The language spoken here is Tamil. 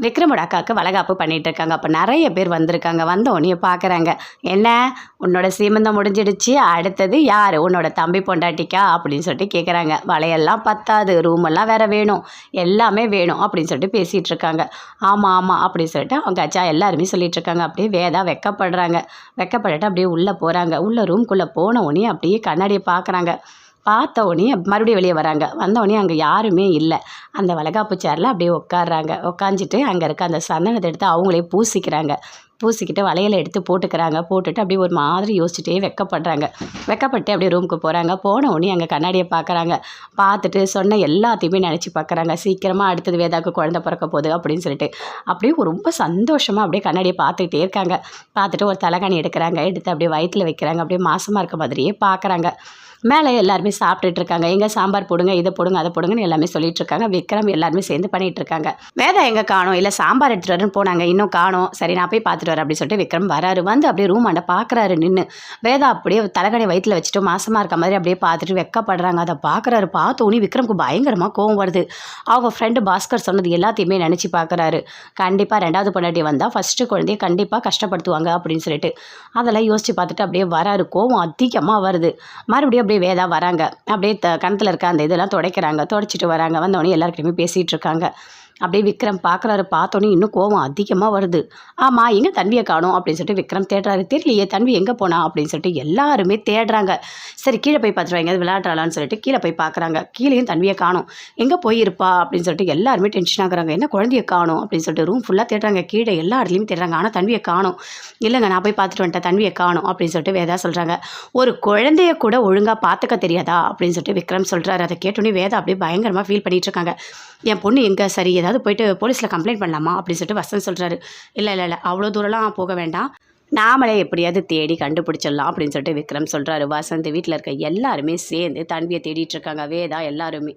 விக்ரமோட அக்காவுக்கு வளகாப்பு பண்ணிட்டு இருக்காங்க. அப்போ நிறைய பேர் வந்திருக்காங்க. வந்தோடனே பார்க்குறாங்க, என்ன உன்னோட சீமந்தம் முடிஞ்சிடுச்சு, அடுத்தது யார் உன்னோட தம்பி பொண்டாட்டிக்கா அப்படின்னு சொல்லிட்டு கேட்குறாங்க. வளையெல்லாம் பத்தாது, ரூமெல்லாம் வேற வேணும், எல்லாமே வேணும் அப்படின்னு சொல்லிட்டு பேசிகிட்டு இருக்காங்க. ஆமாம் ஆமாம் அப்படின்னு சொல்லிட்டு அவங்க அச்சா எல்லாருமே சொல்லிட்டு இருக்காங்க. அப்படியே வேதா வெக்கப்படுறாங்க. வெக்கப்பட்டுட்டு அப்படியே உள்ளே போகிறாங்க. உள்ளே ரூம்குள்ளே போன உடனே அப்படியே கண்ணாடியை பார்க்குறாங்க. பார்த்த உடனே மறுபடியும் வெளியே வராங்க. வந்தோடனே அங்கே யாருமே இல்லை. அந்த வளைகாப்பு சேரில் அப்படியே உட்காடுறாங்க. உட்காந்துட்டு அங்கே இருக்க அந்த சந்தனத்தை எடுத்து அவங்களே பூசிக்கிறாங்க. பூசிக்கிட்டு வளையலை எடுத்து போட்டுக்கிறாங்க. போட்டுட்டு அப்படியே ஒரு மாதிரி யோசிச்சுட்டே வெக்கப்படுறாங்க. வெக்கப்பட்டு அப்படியே ரூமுக்கு போகிறாங்க. போன உடனே அங்கே கண்ணாடியை பார்க்குறாங்க. பார்த்துட்டு சொன்ன எல்லாத்தையுமே நினச்சி பார்க்குறாங்க. சீக்கிரமாக அடுத்தது வேதாவுக்கு குழந்தை பிறக்க போகுது அப்படின்னு சொல்லிட்டு அப்படியே ரொம்ப சந்தோஷமாக அப்படியே கண்ணாடியை பார்த்துக்கிட்டே இருக்காங்க. பார்த்துட்டு ஒரு தலைகாணி எடுக்கிறாங்க. எடுத்து அப்படியே வயிற்றில் வைக்கிறாங்க. அப்படியே மாசமாக இருக்க மாதிரியே பார்க்குறாங்க. மேலே எல்லாருமே சாப்பிட்டுட்டு இருக்காங்க. எங்கே சாம்பார் போடுங்க, இதை போடுங்க, அதை போடுங்கன்னு எல்லாமே சொல்லிட்டு இருக்காங்க. விக்ரம் எல்லாருமே சேர்ந்து பண்ணிட்டு இருக்காங்க. வேதா எங்கே காணோம், இல்லை சாம்பார் எடுத்துகிட்டு வரேன்னு போனாங்க, இன்னும் காணோம். சரி நான் போய் பார்த்துட்டு வரேன் அப்படின்னு சொல்லிட்டு விக்ரம் வராரு. வந்து அப்படியே ரூம் ஆண்ட பார்க்குறாரு நின்று. வேதா அப்படியே தலைகணை வயிற்றில் வச்சுட்டு மாசமாக இருக்க மாதிரி அப்படியே பார்த்துட்டு வெக்கப்படுறாங்க. அதை பார்க்குறாரு. பார்த்தோன்னே விக்ரமுக்கு பயங்கரமாக கோவம் வருது. அவங்க ஃப்ரெண்டு பாஸ்கர் சொன்னது எல்லாத்தையுமே நினச்சி பார்க்குறாரு. கண்டிப்பாக ரெண்டாவது பொண்டாட்டி வந்தால் ஃபஸ்ட்டு குழந்தைய கண்டிப்பாக கஷ்டப்படுத்துவாங்க அப்படின்னு சொல்லிட்டு அதெல்லாம் யோசித்து பார்த்துட்டு அப்படியே வராரு. கோவம் அதிகமாக வருது. மறுபடியும் அப்படியே வேதா வராங்க. அப்படியே கணத்தில் இருக்க அந்த இதெல்லாம் துடைக்கிறாங்க. துடைச்சிட்டு வராங்க. வந்தோடனே எல்லாருக்கிட்டையுமே பேசிகிட்டு இருக்காங்க. அப்படியே விக்ரம் பார்க்குறாரு. பார்த்தோன்னே இன்னும் கோவம் அதிகமாக வருது. ஆமாம் எங்கே தன்வியை காணோம் அப்படின்னு சொல்லிட்டு விக்ரம் தேடுறாரு. தெரியலையே தன்வி எங்கே போனா அப்படின்னு சொல்லிட்டு எல்லாருமே தேடுறாங்க. சரி கீழே போய் பார்த்துட்டு எங்கேயாவது விளையாடுறாளான்னு சொல்லிட்டு கீழே போய் பார்க்குறாங்க. கீழேயும் தன்வியை காணோம். எங்கே போயிருப்பா அப்படின்னு சொல்லிட்டு எல்லாருமே டென்ஷன் ஆகுறாங்க. என்ன குழந்தைய காணோம் அப்படின்னு சொல்லிட்டு ரூம் ஃபுல்லாக தேடுறாங்க. கீழே எல்லா இடத்துலையும் தேடுறாங்க. ஆனால் தன்வியை காணோம். இல்லைங்க நான் போய் பார்த்துட்டு வந்துட்டேன், தன்வியை காணோம் அப்படின்னு சொல்லிட்டு வேதா சொல்கிறாங்க. ஒரு குழந்தைய கூட ஒழுங்காக பார்த்துக்க தெரியாதா அப்படின்னு சொல்லிட்டு விக்ரம் சொல்கிறாரு. அதை கேட்டோன்னே வேதா அப்படியே பயங்கரமாக ஃபீல் பண்ணிகிட்டு இருக்காங்க. என் பொண்ணு எங்கே, சரி ஏதாவது போயிட்டு போலீஸில் கம்ப்ளைண்ட் பண்ணலாமா அப்படின்னு சொல்லிட்டு வசந்த் சொல்கிறாரு. இல்லை அவ்வளோ தூரம்லாம் போக வேண்டாம், நாமளே எப்படியாவது தேடி கண்டுபிடிச்சிடலாம் அப்படின்னு சொல்லிட்டு விக்ரம் சொல்கிறாரு. வசந்த் வீட்டில் இருக்க எல்லாருமே சேர்ந்து தன்வியை தேடிட்டு இருக்காங்க. வேதா எல்லாருமே